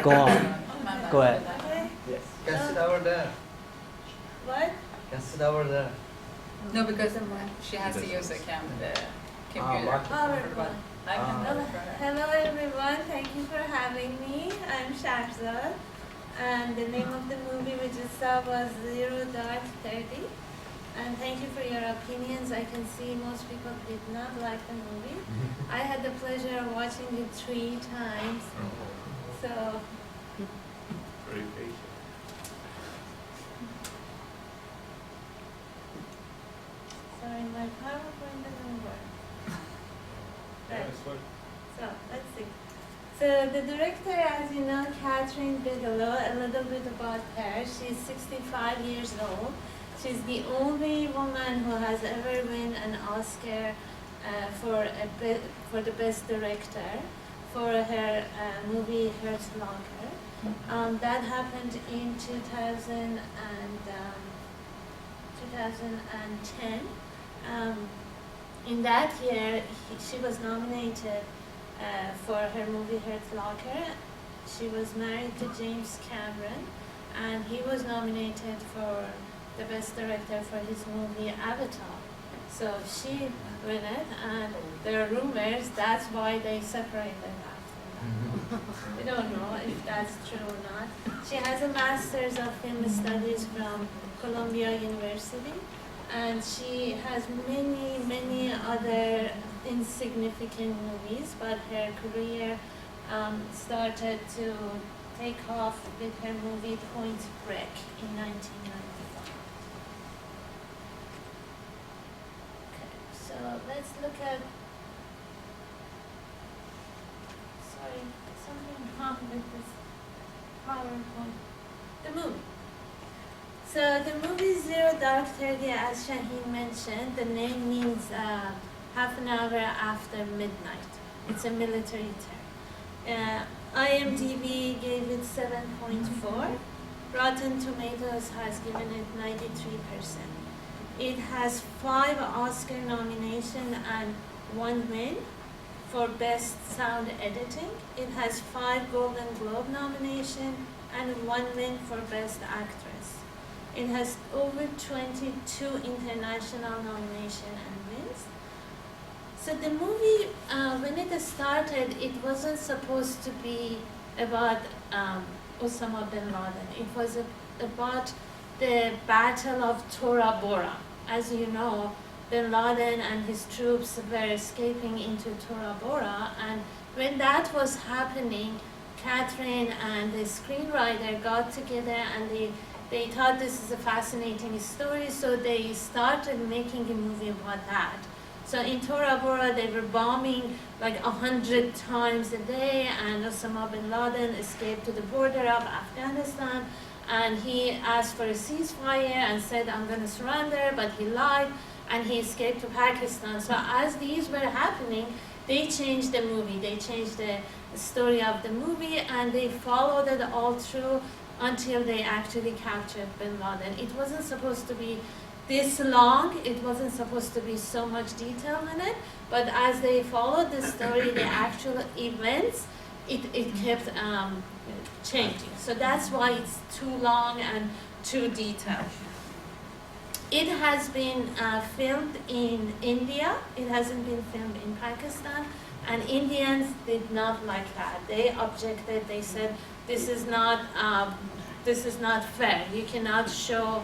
Go on. Go ahead. Yes. Can sit over there. What? Can sit over there. No, because she has to use the computer. Hello everyone, thank you for having me. I'm Sharhzad, and the name of the movie we just saw was Zero Dark 30. And thank you for your opinions. I can see most people did not like the movie. I had the pleasure of watching it 3 times. So, Very patient. sorry, my PowerPoint doesn't work. Right. So, let's see. So, the director, as you know, Catherine Bigelow, a little bit about her. She's 65 years old. She's the only woman who has ever won an Oscar for the best director for her movie Hardwicke. That happened in 2010. In that year, she was nominated for her movie Hardwicke. She was married to James Cameron, and he was nominated for the best director for his movie Avatar. So she won it, and there are rumors that's why they separated after that. We don't know if that's true or not. She has a master's of film studies from Columbia University, and she has many other insignificant movies, but her career started to take off with her movie Point Break in 1995. So let's look at, sorry, something wrong with this PowerPoint. The movie. So the movie Zero Dark 30, as Shaheen mentioned, the name means half an hour after midnight. It's a military term. IMDb gave it 7.4. Rotten Tomatoes has given it 93%. It has 5 Oscar nominations and 1 win for Best Sound Editing. It has 5 Golden Globe nominations and 1 win for Best Actress. It has over 22 international nominations and wins. So the movie, when it started, it wasn't supposed to be about Osama bin Laden. It was about the Battle of Tora Bora. As you know, bin Laden and his troops were escaping into Tora Bora, and when that was happening, Catherine and the screenwriter got together and they thought this is a fascinating story, so they started making a movie about that. So in Tora Bora, they were bombing like 100 times a day, and Osama bin Laden escaped to the border of Afghanistan, and he asked for a ceasefire and said, I'm going to surrender, but he lied, and he escaped to Pakistan. So as these were happening, they changed the movie. They changed the story of the movie, and they followed it all through until they actually captured bin Laden. It wasn't supposed to be this long. It wasn't supposed to be so much detail in it, but as they followed the story, the actual events, it kept changing. So that's why it's too long and too detailed. It has been filmed in India. It hasn't been filmed in Pakistan, and Indians did not like that. They objected. They said, this is not fair. You cannot show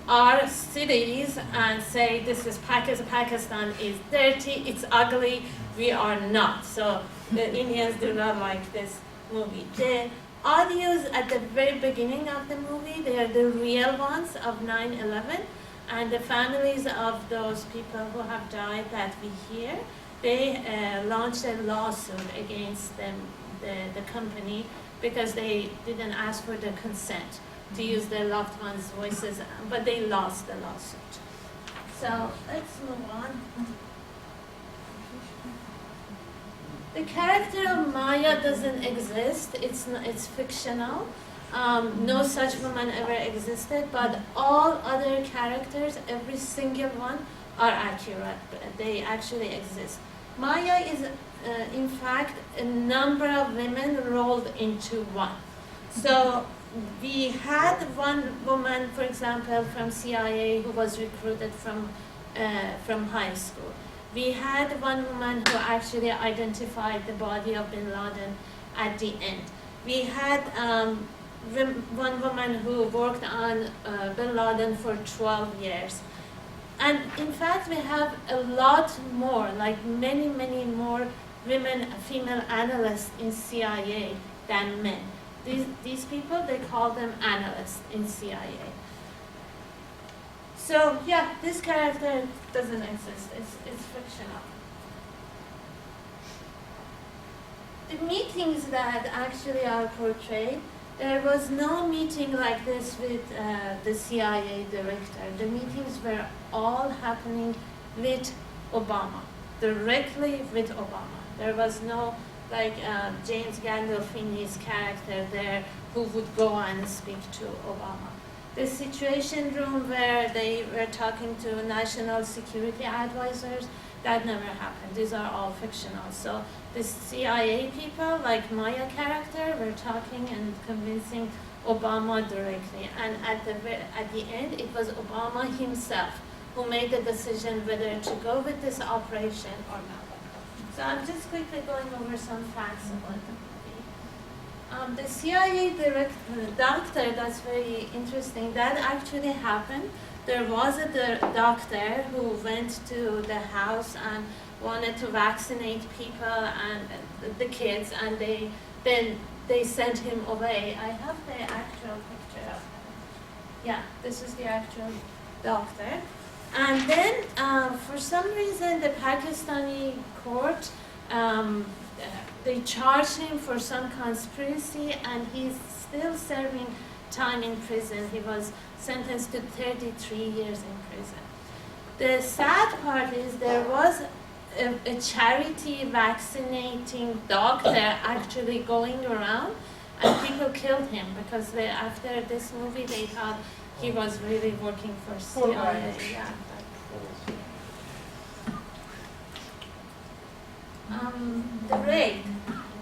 our cities and say this is Pakistan is dirty, it's ugly, we are not. So the Indians do not like this movie. The audios at the very beginning of the movie, they are the real ones of 9/11, and the families of those people who have died that we hear, they launched a lawsuit against them, the company, because they didn't ask for the consent to use their loved ones' voices, but they lost the lawsuit. So let's move on. The character of Maya doesn't exist. It's fictional. No such woman ever existed, but all other characters, every single one, are accurate. They actually exist. Maya is in fact, a number of women rolled into one. So we had one woman, for example, from CIA who was recruited from high school. We had one woman who actually identified the body of bin Laden at the end. We had one woman who worked on bin Laden for 12 years. And in fact, we have a lot more, like many, many more women, female analysts in CIA than men. These people, they call them analysts in CIA. So yeah, this character doesn't exist, it's fictional. The meetings that actually are portrayed, there was no meeting like this with the CIA director. The meetings were all happening with Obama, directly with Obama. There was no like James Gandolfini's character there who would go and speak to Obama. The Situation Room where they were talking to national security advisors, that never happened. These are all fictional. So the CIA people, like Maya character, were talking and convincing Obama directly. And at the end, it was Obama himself who made the decision whether to go with this operation or not. So I'm just quickly going over some facts about the movie. The CIA doctor, that's very interesting, that actually happened. There was a doctor who went to the house and wanted to vaccinate people and the kids, and then they sent him away. I have the actual picture of him. Yeah, this is the actual doctor. And then, for some reason, the Pakistani court, they charged him for some conspiracy, and he's still serving time in prison. He was sentenced to 33 years in prison. The sad part is there was a charity vaccinating doctor actually going around, and people killed him because after this movie they thought he was really working for CIA. Yeah. The raid.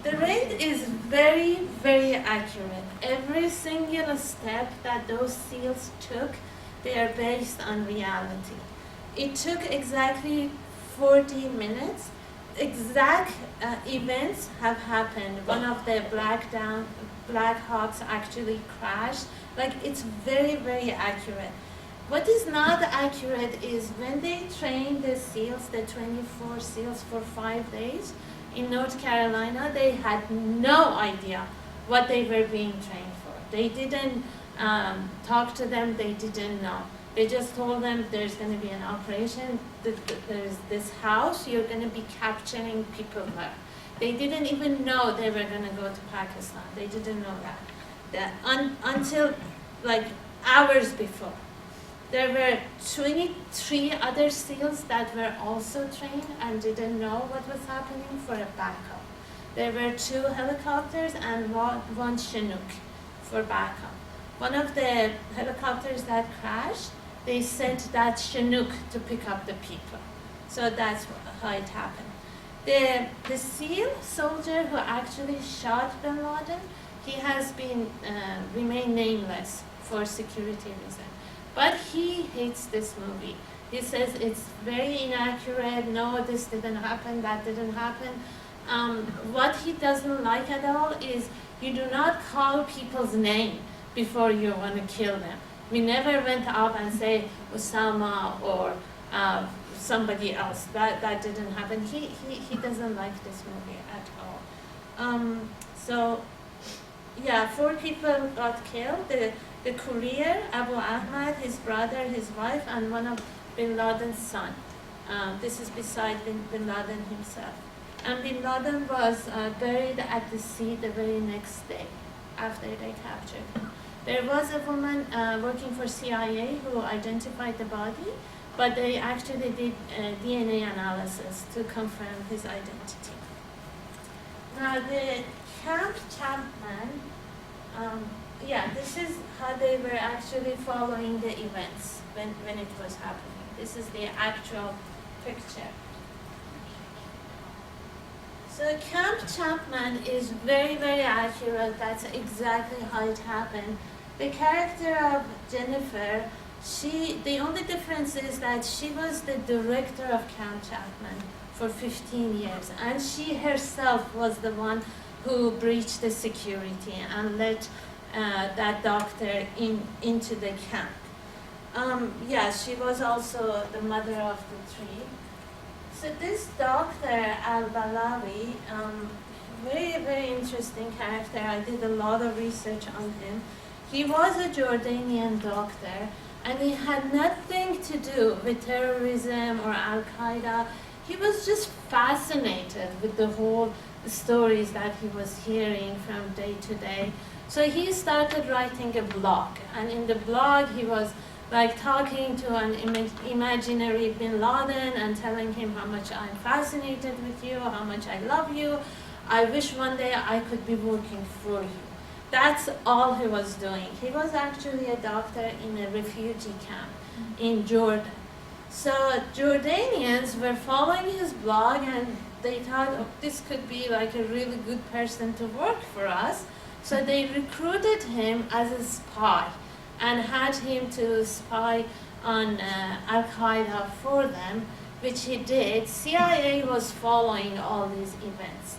The raid is very, very accurate. Every single step that those SEALs took, they are based on reality. It took exactly 40 minutes. Exact events have happened. One of the Black Hawks actually crashed. Like, it's very, very accurate. What is not accurate is when they trained the SEALs, the 24 SEALs for 5 days in North Carolina, they had no idea what they were being trained for. They didn't talk to them, they didn't know. They just told them there's going to be an operation, there's this house, you're going to be capturing people there. They didn't even know they were going to go to Pakistan. They didn't know that until like hours before. There were 23 other SEALs that were also trained and didn't know what was happening for a backup. There were 2 helicopters and one Chinook for backup. One of the helicopters that crashed, they sent that Chinook to pick up the people. So that's how it happened. The SEAL soldier who actually shot bin Laden, he has been remained nameless for security reasons. But he hates this movie. He says it's very inaccurate, no, this didn't happen, that didn't happen. What he doesn't like at all is you do not call people's name before you want to kill them. We never went up and say Osama or somebody else. That didn't happen. He doesn't like this movie at all. So yeah, 4 people got killed. The courier, Abu Ahmad, his brother, his wife, and one of bin Laden's son. This is beside bin Laden himself. And bin Laden was buried at the sea the very next day after they captured him. There was a woman working for CIA who identified the body, but they actually did DNA analysis to confirm his identity. Now the Camp Chapman, this is how they were actually following the events when it was happening. This is the actual picture. So Camp Chapman is very, very accurate. That's exactly how it happened. The character of Jennifer, the only difference is that she was the director of Camp Chapman for 15 years, and she herself was the one who breached the security and let that doctor into the camp. Yes, she was also the mother of the three. So this doctor, AlBalawi, very, very interesting character. I did a lot of research on him. He was a Jordanian doctor, and he had nothing to do with terrorism or Al-Qaeda. He was just fascinated with the whole stories that he was hearing from day to day. So he started writing a blog, and in the blog he was like talking to an imaginary bin Laden and telling him how much I'm fascinated with you, how much I love you. I wish one day I could be working for you. That's all he was doing. He was actually a doctor in a refugee camp in Jordan. So Jordanians were following his blog, and they thought, oh, this could be like a really good person to work for us. So they recruited him as a spy and had him to spy on Al-Qaeda for them, which he did. CIA was following all these events.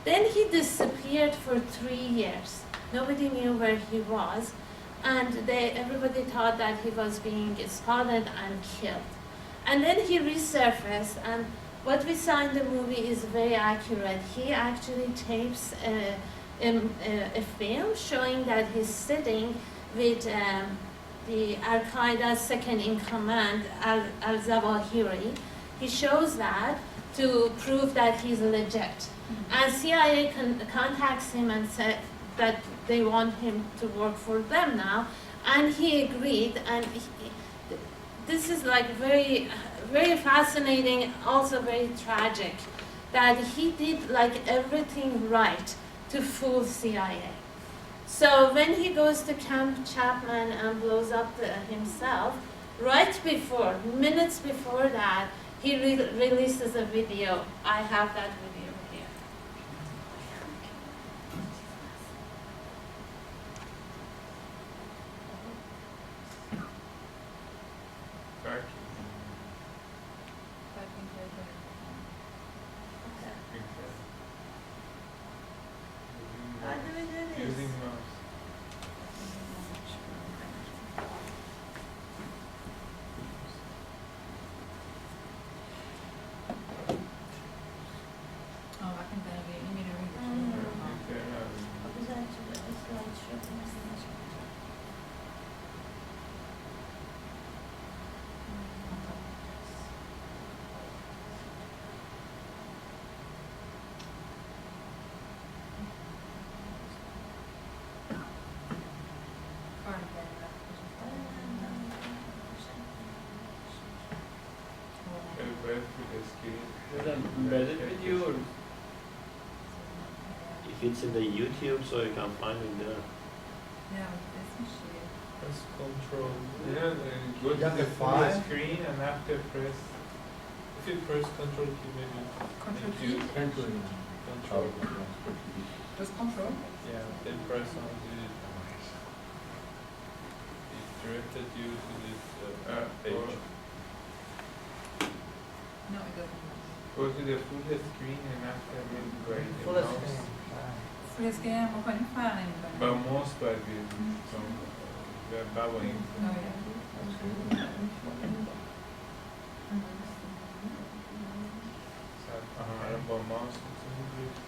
Then he disappeared for 3 years. Nobody knew where he was, and everybody thought that he was being spotted and killed. And then he resurfaced, and what we saw in the movie is very accurate. He actually tapes a film showing that he's sitting with the Al-Qaeda second-in-command, Al-Zawahiri. He shows that to prove that he's legit. And CIA contacts him and said that they want him to work for them now, and he agreed. And this is like very, very fascinating, also very tragic, that he did like everything right to fool CIA. So when he goes to Camp Chapman and blows up himself, right before, minutes before that, he releases a video. I have that video here. How do we do this? Using mouse. Is it an embedded video or? If it's in the YouTube, so you can find it there. Yeah, this machine. Press control. Yeah, go to the full screen and after press. If you press control key, maybe. Control if you- key? Control. Just control? Yeah, then press on the. It directed you to this page. No, it doesn't. Go to the full screen and after maybe go in the Full mouse. screen. Full screen بکنیم فرق نمی‌کنه. با mouse باید بیرون چون بباییم الان با mouse میتونیم بیرون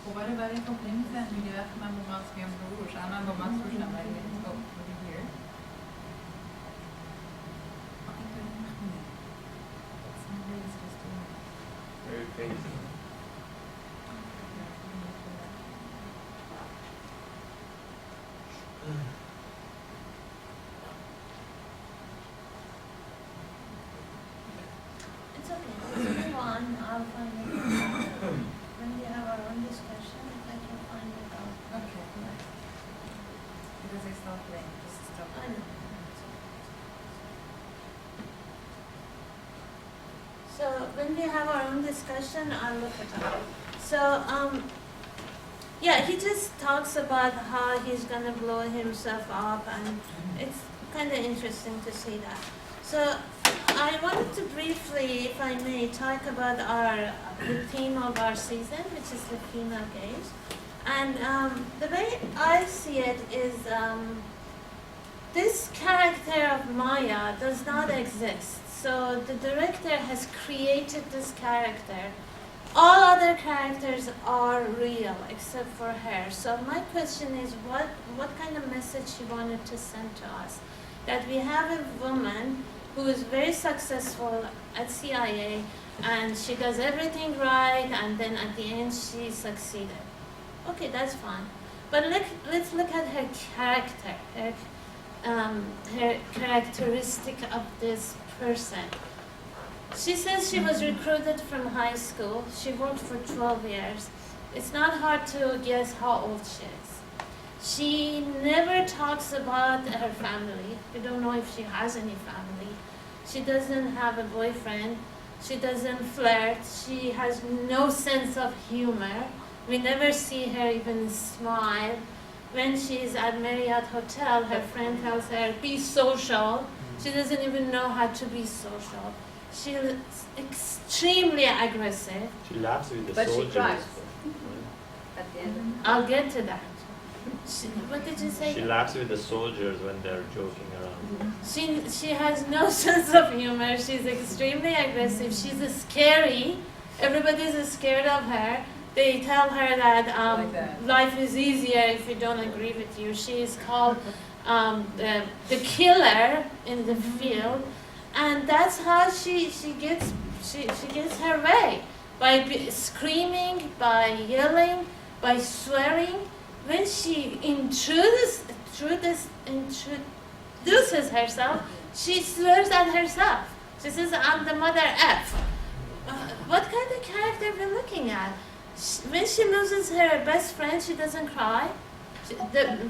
خب برای خب نمی‌زن میگه وقتی من با ماوس میام روش الان من با ماوس روشم ولی خب here. very tasty. It's okay. Let's move on. I'll find it out. When we have our own discussion, I can find it out. Okay. Because it's not playing. This is stop. I know. So when we have our own discussion, I'll look it up. So, yeah, he just talks about how he's gonna blow himself up, and it's kind of interesting to see that. So, I wanted to briefly, if I may, talk about the theme of our season, which is the female gaze. And the way I see it is this character of Maya does not exist. So the director has created this character. All other characters are real except for her. So my question is, what kind of message she wanted to send to us? That we have a woman who is very successful at CIA, and she does everything right, and then at the end she succeeded. Okay, that's fine. But let's look at her character, her characteristic of this person. She says she was recruited from high school. She worked for 12 years. It's not hard to guess how old she is. She never talks about her family. We don't know if she has any family. She doesn't have a boyfriend. She doesn't flirt. She has no sense of humor. We never see her even smile. When she's at Marriott Hotel, her friend tells her, be social. She doesn't even know how to be social. She's extremely aggressive. She laughs with the But she soldiers. cries. At the end. I'll get to that. What did you say? She laughs with the soldiers when they're joking around. She has no sense of humor. She's extremely aggressive. She's scary. Everybody's scared of her. They tell her that, life is easier if we don't agree with you. She is called the killer in the field, and that's how she gets her way, by screaming, by yelling, by swearing. When she introduces herself, she swears at herself. She says, I'm the mother F. What kind of character are we looking at? When she loses her best friend, she doesn't cry.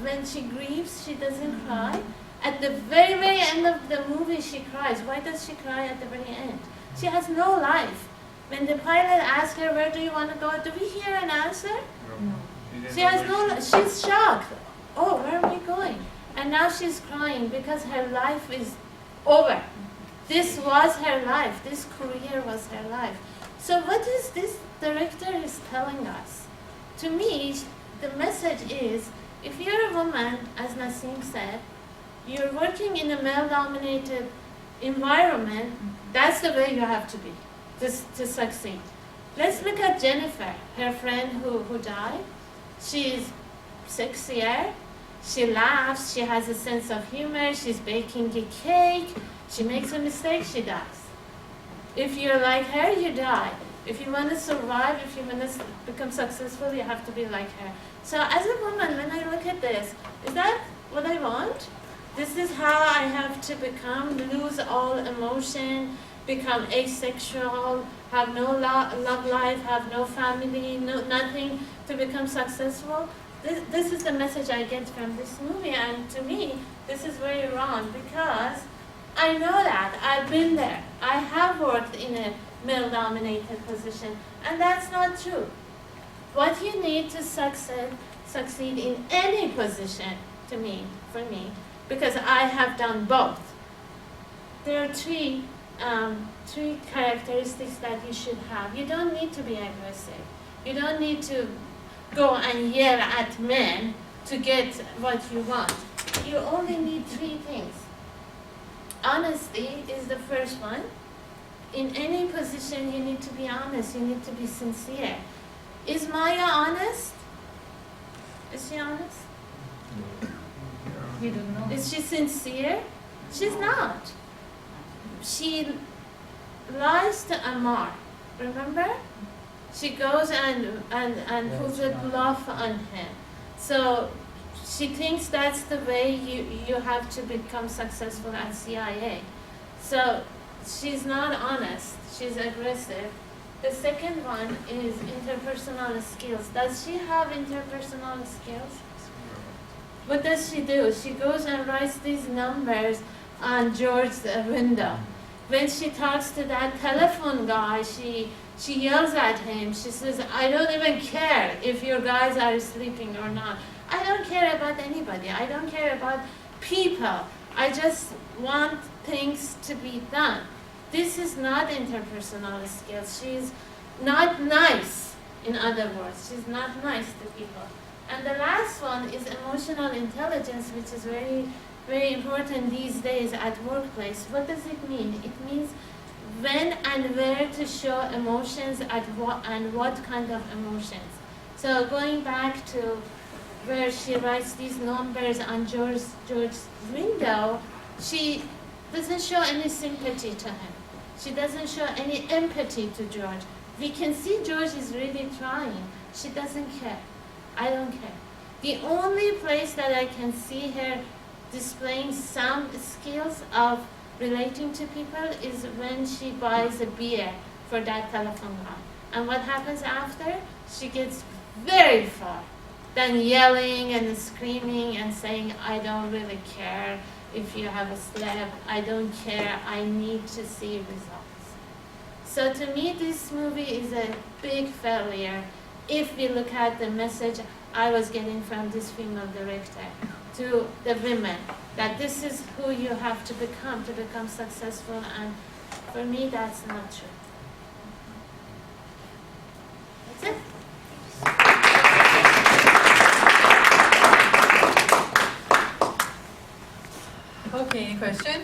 When she grieves, she doesn't cry. At the very, very end of the movie, she cries. Why does she cry at the very end? She has no life. When the pilot asks her, where do you want to go? Do we hear an answer? No. She has no, she's shocked. Oh, where are we going? And now she's crying because her life is over. This was her life. This career was her life. So what is this director is telling us? To me, the message is, if you're a woman, as Nasim said, you're working in a male-dominated environment, that's the way you have to be to succeed. Let's look at Jennifer, her friend who died. She's sexier, she laughs, she has a sense of humor, she's baking a cake, she makes a mistake, she dies. If you're like her, you die. If you want to survive, if you want to become successful, you have to be like her. So as a woman, when I look at this, is that what I want? This is how I have to become, lose all emotion, become asexual, have no love life, have no family, nothing to become successful? This is the message I get from this movie, and to me, this is very wrong, because I know that. I've been there. I have worked in a male-dominated position, and that's not true. What you need to succeed in any position, for me, because I have done both. There are three characteristics that you should have. You don't need to be aggressive. You don't need to go and yell at men to get what you want. You only need three things. Honesty is the first one. In any position, you need to be honest. You need to be sincere. Is Maya honest? Is she honest? You don't know. Is she sincere? She's not. She lies to Ammar. Remember? She goes and puts a bluff on him. So she thinks that's the way you have to become successful at CIA. So she's not honest. She's aggressive. The second one is interpersonal skills. Does she have interpersonal skills? What does she do? She goes and writes these numbers on George's window. When she talks to that telephone guy, she She yells at him. She says, I don't even care if your guys are sleeping or not. I don't care about anybody. I don't care about people. I just want things to be done. This is not interpersonal skills. She's not nice, in other words. She's not nice to people. And the last one is emotional intelligence, which is very, very important these days at workplace. What does it mean? It means when and where to show emotions and what kind of emotions. So going back to where she writes these numbers on George's window, she doesn't show any sympathy to him. She doesn't show any empathy to George. We can see George is really trying. She doesn't care. I don't care. The only place that I can see her displaying some skills of relating to people is when she buys a beer for that telephone guy. And what happens after? She gets very far than yelling and screaming and saying, I don't really care if you have a slab. I don't care. I need to see results. So to me, this movie is a big failure if we look at the message I was getting from this female director to the women, that this is who you have to become successful, and for me, that's not true. That's it. Okay, any question?